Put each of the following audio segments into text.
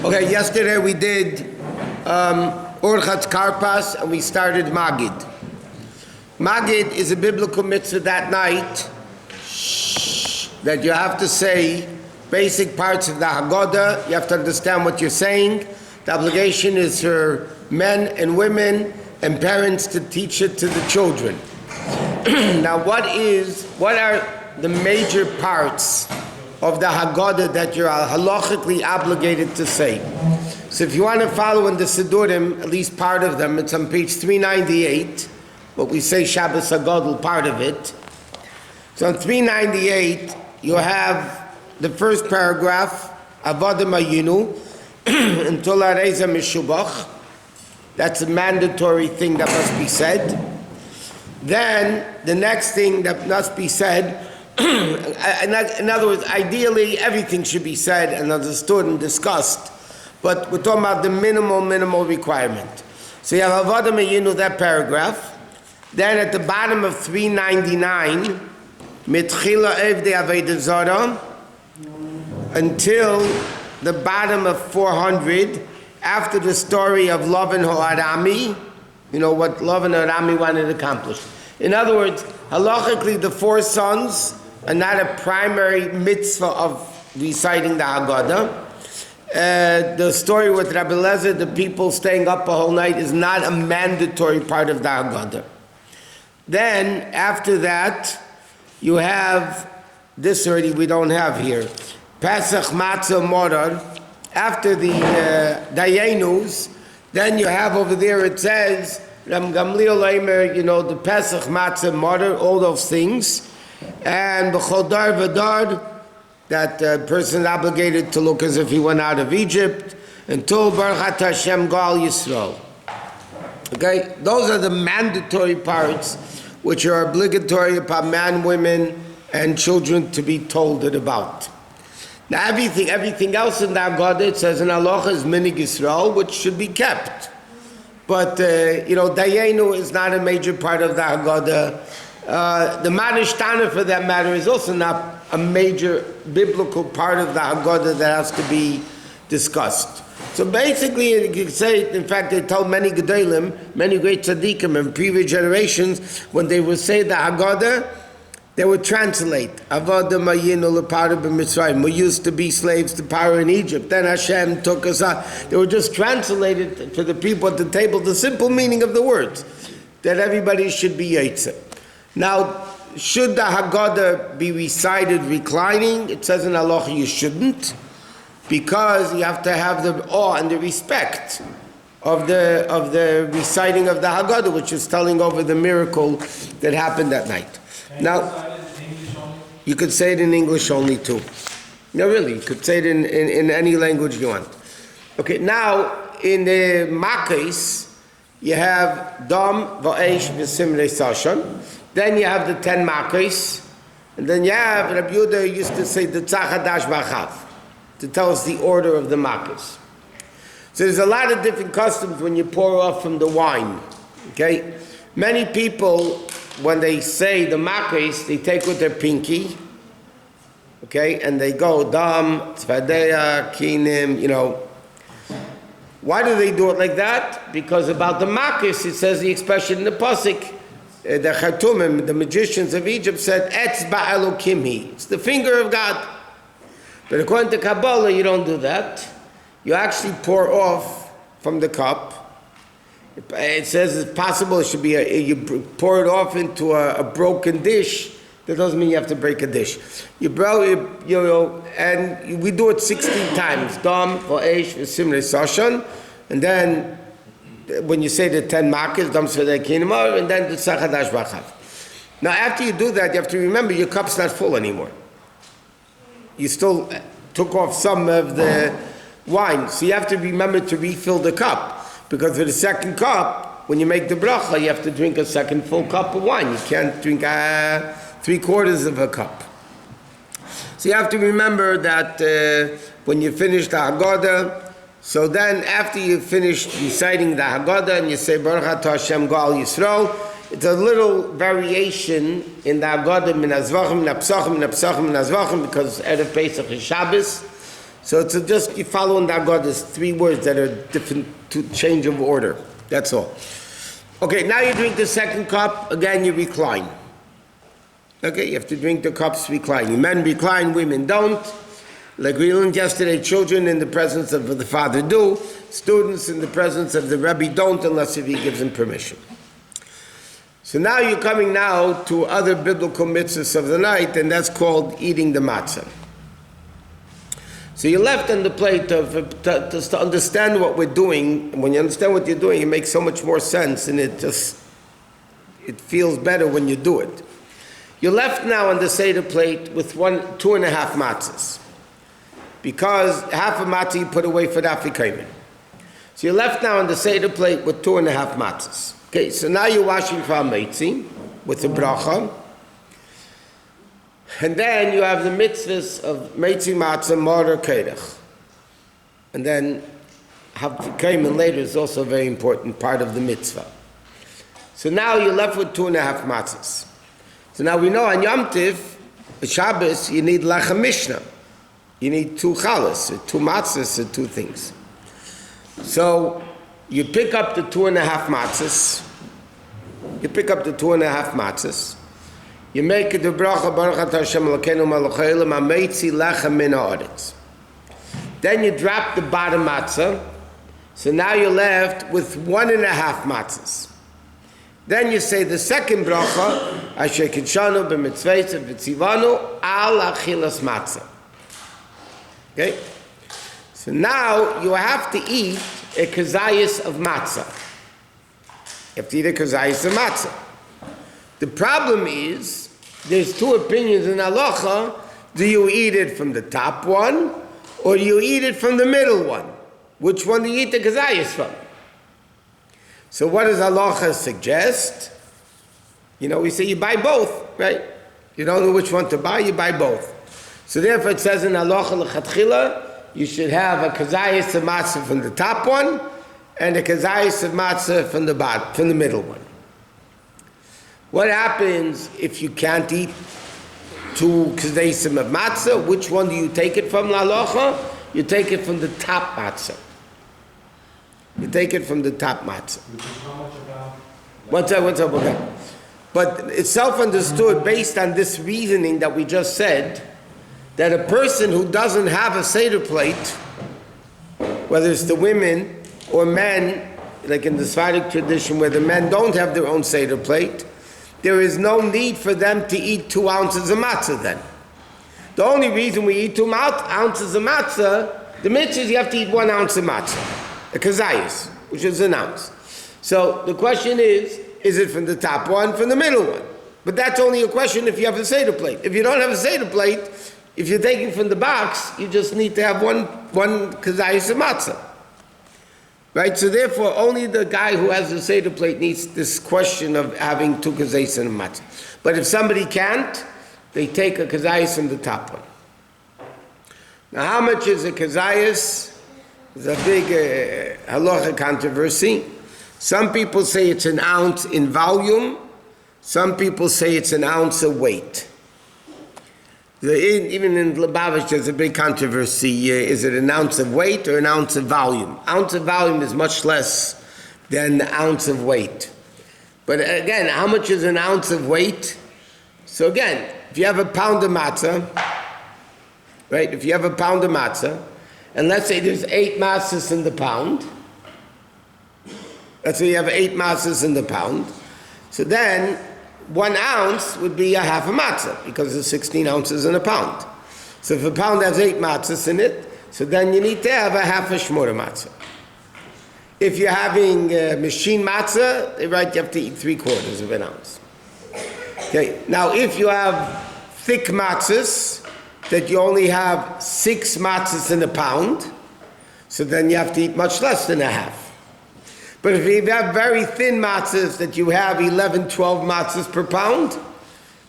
Okay, yesterday we did Orchat Karpas and we started Magid. Magid is a biblical mitzvah that night that you have to say basic parts of the Haggadah. You have to understand what you're saying. The obligation is for men and women and parents to teach it to the children. Now what are the major parts of the Haggadah that you're halachically obligated to say? So if you want to follow in the Sidurim, at least part of them, it's on page 398, what we say Shabbos HaGadol, part of it. So on 398, you have the first paragraph, Avadim Ayinu, until Areza Meshubach. That's a mandatory thing that must be said. Then the next thing that must be said, in other words, ideally everything should be said and understood and discussed, but we're talking about the minimal requirement. So you have Avadim Ayinu, that paragraph. Then at the bottom of 399, Mitchila Evdei Avodah Zarah, until the bottom of 400, after the story of Lavan Arami, you know what Lavan Arami wanted to accomplish. In other words, halachically the four sons are not a primary mitzvah of reciting the Haggadah. The story with Rabbi Lezer, the people staying up a whole night, is not a mandatory part of the Haggadah. Then after that, you have this already we don't have here. Pesach Matzah Morar. After the Dayanus, then you have over there, it says, Ram Gamliel Leimer, you know, the Pesach Matzah Morar, all those things. And B'chol Dar V'dar, that person is obligated to look as if he went out of Egypt, until Baruch Hashem Gal Yisrael. Okay, those are the mandatory parts which are obligatory upon man, women, and children to be told it about. Now everything else in the Haggadah, it says in halacha is minig Yisrael, which should be kept. But, Dayenu is not a major part of the Haggadah. The Manish Tana, for that matter, is also not a major biblical part of the Haggadah that has to be discussed. So basically, you could say, in fact, they told many Gedolim, many great tzaddikim in previous generations, when they would say the Haggadah, they would translate. Avadim Ayinu L'Paro b'Mitzrayim. We used to be slaves to Paro in Egypt. Then Hashem took us out. They were just translated for the people at the table, the simple meaning of the words, that everybody should be Yetzer. Now, should the Haggadah be recited reclining? It says in halacha you shouldn't, because you have to have the awe and the respect of the reciting of the Haggadah, which is telling over the miracle that happened that night. Now, you could say it in English only too. No, really, you could say it in any language you want. Okay, now in the Makkos, you have Dam, Va'esh, V'simrei Sashan. Then you have the 10 Makkos. And then you have, Rabbi Yehuda used to say the Tzachadash B'achav, to tell us the order of the Makkos. So there's a lot of different customs when you pour off from the wine. Okay? Many people, when they say the Makkos, they take with their pinky, okay, and they go Dam, Tzvadeya, Kinim, Why do they do it like that? Because about the Makkos, it says the expression in the Pasuk, the Chatumim, the magicians of Egypt, said, Etzba Elokimhi. It's the finger of God. But according to Kabbalah, you don't do that. You actually pour off from the cup. It says it's possible it should be you pour it off into a broken dish. That doesn't mean you have to break a dish. And we do it 16 times. Dam, Va'esh, V'simrei Sashan. And then when you say the 10 Makkos, Dam, Tzvadeya, Kinim, and then the Tzachadash B'achav. Now after you do that, you have to remember your cup's not full anymore. You still took off some of the wine. So you have to remember to refill the cup. Because for the second cup, when you make the bracha, you have to drink a second full cup of wine. You can't drink 3/4 of a cup. So you have to remember that when you finish the Haggadah, so then after you finish reciting the Haggadah and you say Baruch Atah Hashem Gal Yisrael, it's a little variation in the Haggadah min Azvachim, min Apsachim, min Apsachim, min Azvachim, because Erev Pesach is Shabbos. So it's just you follow in that God. There's 3 words that are different to change of order. That's all. Okay, now you drink the second cup. Again, you recline. Okay, you have to drink the cups reclining. Men recline, women don't. Like we learned yesterday, children in the presence of the father do. Students in the presence of the Rebbe don't unless if he gives them permission. So now you're coming now to other biblical mitzvahs of the night, and that's called eating the matzah. So you're left on the plate to understand what we're doing. And when you understand what you're doing, it makes so much more sense, and it feels better when you do it. You're left now on the Seder plate with 2.5 matzahs. Because half a matzah you put away for the afikomen. So you're left now on the Seder plate with 2.5 matzahs. Okay, so now you're washing for a meitzi with the bracha. And then you have the mitzvahs of meitzi matzah, maror, kerech. And then afikomen later is also a very important part of the mitzvah. So now you're left with 2.5 matzahs. So now we know on Yom Tiv, Shabbos, you need lechem mishnah. You need 2 chalas, 2 matzahs, 2 things. So you pick up the 2.5 matzahs. You make the bracha Baruch Atah Hashem Elokeinu Melech Haolam Hameitzi Lechem Min Haaretz. Then you drop the bottom matzah. So now you're left with 1.5 matzahs. Then you say the second bracha Asher Kidshanu B'Mitzvayis V'Tzivanu Al Achilas Matzah. Okay? So now you have to eat a kazayas of matzah. You have to eat a kazayas of matzah. The problem is, there's 2 opinions in halacha. Do you eat it from the top one, or do you eat it from the middle one? Which one do you eat the kazayas from? So what does halacha suggest? We say you buy both, right? You don't know which one to buy, you buy both. So therefore it says in halacha l'chatchila, you should have a kazayas of matzah from the top one, and a kazayas of matzah from the bottom, from the middle one. What happens if you can't eat 2 kazayas of matzah? Which one do you take it from, halacha? You take it from the top matzah. One second. Okay. But it's self-understood based on this reasoning that we just said, that a person who doesn't have a Seder plate, whether it's the women or men, like in the Sephardic tradition where the men don't have their own Seder plate, there is no need for them to eat 2 ounces of matzah then. The only reason we eat 2 ounces of matzah, the mitzvah is you have to eat 1 ounce of matzah, a kazayas, which is an ounce. So the question is it from the top one, from the middle one? But that's only a question if you have a Seder plate. If you don't have a Seder plate, if you're taking from the box, you just need to have one kazayas of matzah. Right? So therefore, only the guy who has a Seder plate needs this question of having 2 kazayas of matzah. But if somebody can't, they take a kazayas from the top one. Now, how much is a kazayas? It's a big halacha controversy. Some people say it's an ounce in volume. Some people say it's an ounce of weight. Even in Lubavitch, there's a big controversy. Is it an ounce of weight or an ounce of volume? Ounce of volume is much less than the ounce of weight. But again, how much is an ounce of weight? So again, if you have a pound of matzah, right? If you have a pound of matzah, and let's say there's 8 matzahs in the pound. Let's say you have 8 matzahs in the pound. So then 1 ounce would be a half a matzah, because there's 16 ounces in a pound. So if a pound has 8 matzahs in it, so then you need to have a half a shmura matzah. If you're having machine matzah, right, you have to eat 3/4 of an ounce. Okay, now if you have thick matzahs, that you only have 6 matzahs in a pound, so then you have to eat much less than a half. But if you have very thin matzahs that you have 11, 12 matzahs per pound,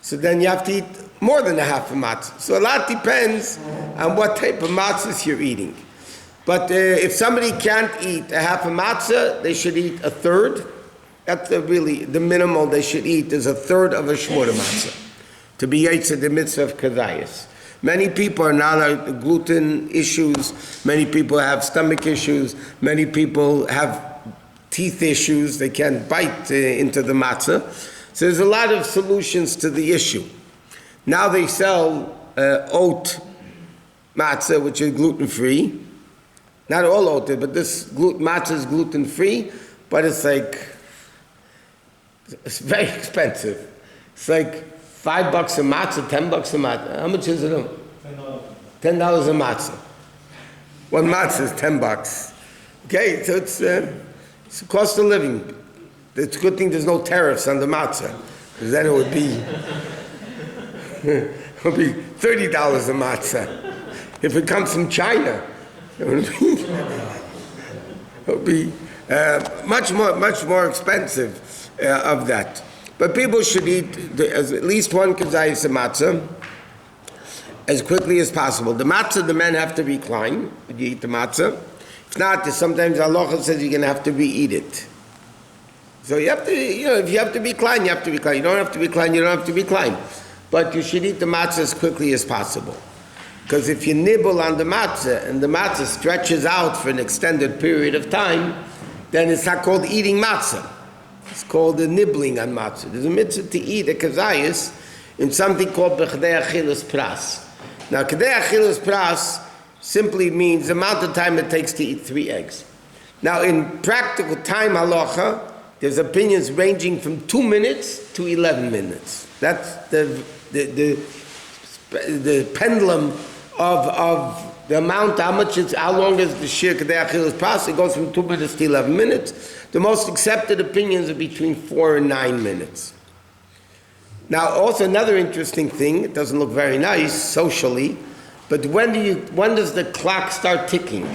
so then you have to eat more than a half a matzah. So a lot depends on what type of matzahs you're eating. But if somebody can't eat a half a matzah, they should eat a third. That's really the minimal they should eat is a third of a shmura matzah to be yetzer the mitzvah of kazayas. Many people are now gluten issues. Many people have stomach issues. Many people have teeth issues. They can't bite into the matzah. So there's a lot of solutions to the issue. Now they sell oat matzah, which is gluten-free. Not all oat, but this matzah is gluten-free, but it's very expensive. It's like $5 a matzah, $10 a matzah. How much is it? $10 a matzah. One matzah is $10. Okay, so it's a cost of living. It's a good thing there's no tariffs on the matzah, because then it would be $30 a matzah. If it comes from China, it would be much more expensive of that. But people should eat at least one kazayis of matzah as quickly as possible. The matzah, the men have to recline when you eat the matzah. If not, sometimes halacha says you're going to have to re-eat it. So you have to, if you have to recline, you have to recline. You don't have to recline, you don't have to recline. But you should eat the matzah as quickly as possible. Because if you nibble on the matzah and the matzah stretches out for an extended period of time, then it's not called eating matzah. It's called the nibbling on matzah. There's a mitzvah to eat a kazayis in something called b'chdei achilas pras. Now, b'chdei achilas pras simply means the amount of time it takes to eat 3 eggs. Now, in practical time halacha, there's opinions ranging from 2 minutes to 11 minutes. That's the pendulum of the amount, how long is the shir kadei achilas pras? It goes from 2 minutes to 11 minutes. The most accepted opinions are between 4 and 9 minutes. Now, also another interesting thing, it doesn't look very nice socially, but when does the clock start ticking?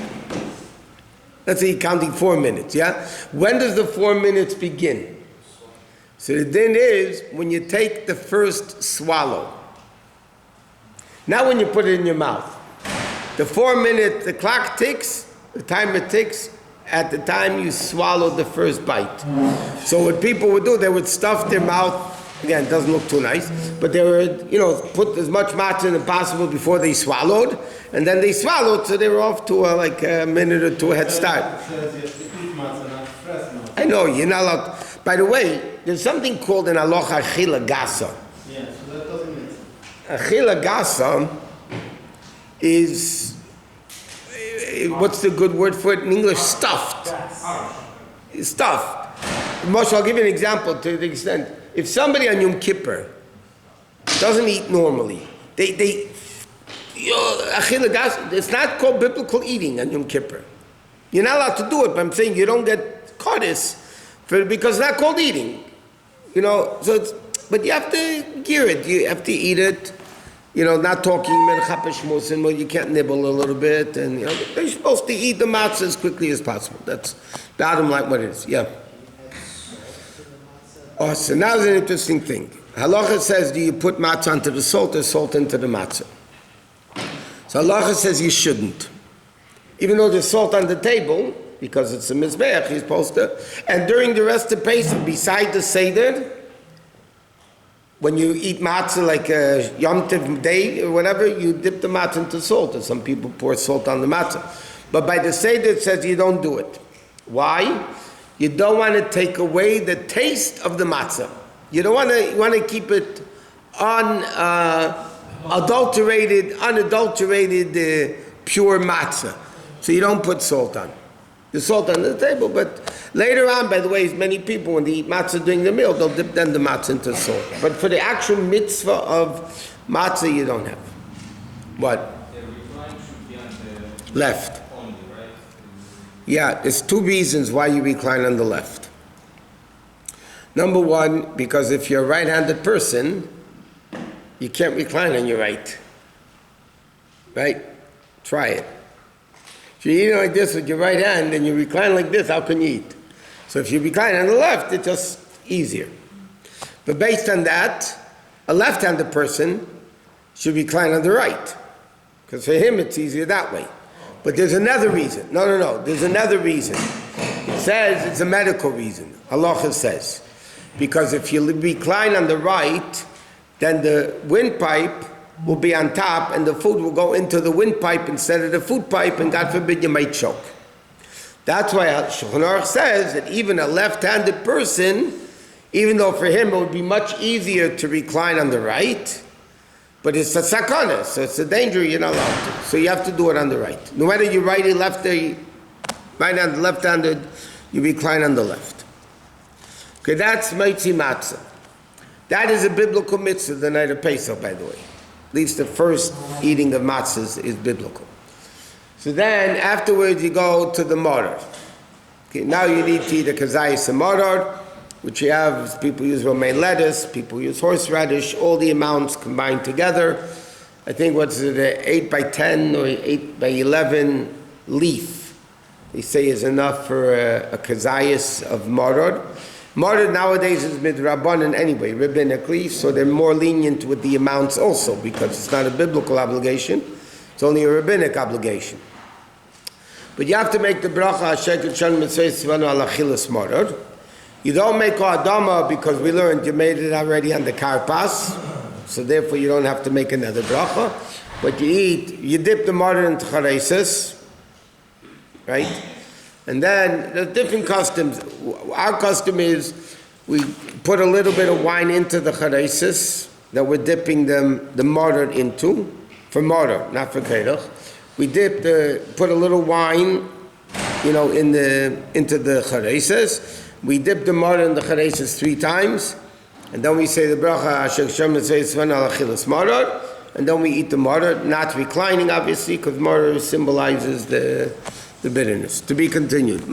Let's say you're counting 4 minutes, yeah? When does the 4 minutes begin? So the din is when you take the first swallow. Not when you put it in your mouth. The the clock ticks, the timer ticks at the time you swallow the first bite. So what people would do, they would stuff their mouth. Again, it doesn't look too nice, but they would, put as much matzah in as possible before they swallowed, and then they swallowed, so they were off to a minute or two head start. I know, you're not allowed. By the way, there's something called an halacha achila gasa. Yeah, so that doesn't mean. Achila gasa is, what's the good word for it in English? Stuffed. Stuffed. Moshe, I'll give you an example to the extent. If somebody on Yom Kippur doesn't eat normally, achila gasa, it's not called biblical eating on Yom Kippur. You're not allowed to do it, but I'm saying you don't get kodis because it's not called eating. But you have to gear it. You have to eat it. Not talking you can't nibble a little bit, and they're supposed to eat the matzah as quickly as possible. That's bottom line what it is. Yeah. Oh, so now there's an interesting thing. Halacha says, do you put matzah onto the salt or salt into the matzah? So halacha says you shouldn't. Even though there's salt on the table, because it's a mizbeach, you're supposed to. And during the rest of Pesach, beside the Seder, when you eat matzah like a Yom Tov day or whatever, you dip the matzah into salt. And some people pour salt on the matzah. But by the Seder, it says you don't do it. Why? You don't want to take away the taste of the matzah. You don't want to. You want to keep it unadulterated, pure matzah. So you don't put salt on. The salt on the table, but later on, by the way, many people when they eat matzah during the meal, they'll dip then the matzah into salt. But for the actual mitzvah of matzah, you don't have. What? The recline should be on the left. Only, right? Yeah, there's 2 reasons why you recline on the left. Number 1, because if you're a right-handed person, you can't recline on your right. Right? Try it. If you're eating like this with your right hand and you recline like this, how can you eat? So if you recline on the left, it's just easier. But based on that, a left-handed person should recline on the right. Because for him, it's easier that way. But there's another reason. No. There's another reason. It says it's a medical reason. Halacha says. Because if you recline on the right, then the windpipe will be on top, and the food will go into the windpipe instead of the food pipe, and God forbid you might choke. That's why Shulchan Aruch says that even a left-handed person, even though for him it would be much easier to recline on the right, but it's a sakana, so it's a danger you're not allowed to. So you have to do it on the right. No matter you're righty, lefty, right-handed, left-handed, you recline on the left. Okay, that's Meitzi Matzah. That is a biblical mitzvah the night of Pesach, by the way. At least the first eating of matzahs is biblical. So then, afterwards, you go to the mortar. Okay, now you need to eat a kazayis and mortar, which you have, people use romaine lettuce, people use horseradish, all the amounts combined together. I think what's it, 8 by 10 or 8 by 11 leaf, they say is enough for a kazayis of mortar. Mortar nowadays is Vaad Rabbonim anyway, rabbinically, so they're more lenient with the amounts also, because it's not a biblical obligation, it's only a rabbinic obligation. But you have to make the bracha Sheket Shan Mitzvah Tzivanu Al Achilas Mortar. You don't make Adama because we learned you made it already on the karpas, so therefore you don't have to make another bracha. But you dip the mortar into charesis, right? And then there's different customs. Our custom is we put a little bit of wine into the charesis that we're dipping the mortar into, for mortar, not for kerach. We put a little wine, into the charesis. We dip the mortar in the charesis 3 times, and then we say the bracha Asher Shem Mitzvah Al Achilas Mortar, and then we eat the mortar, not reclining obviously, because mortar symbolizes the bitterness. To be continued.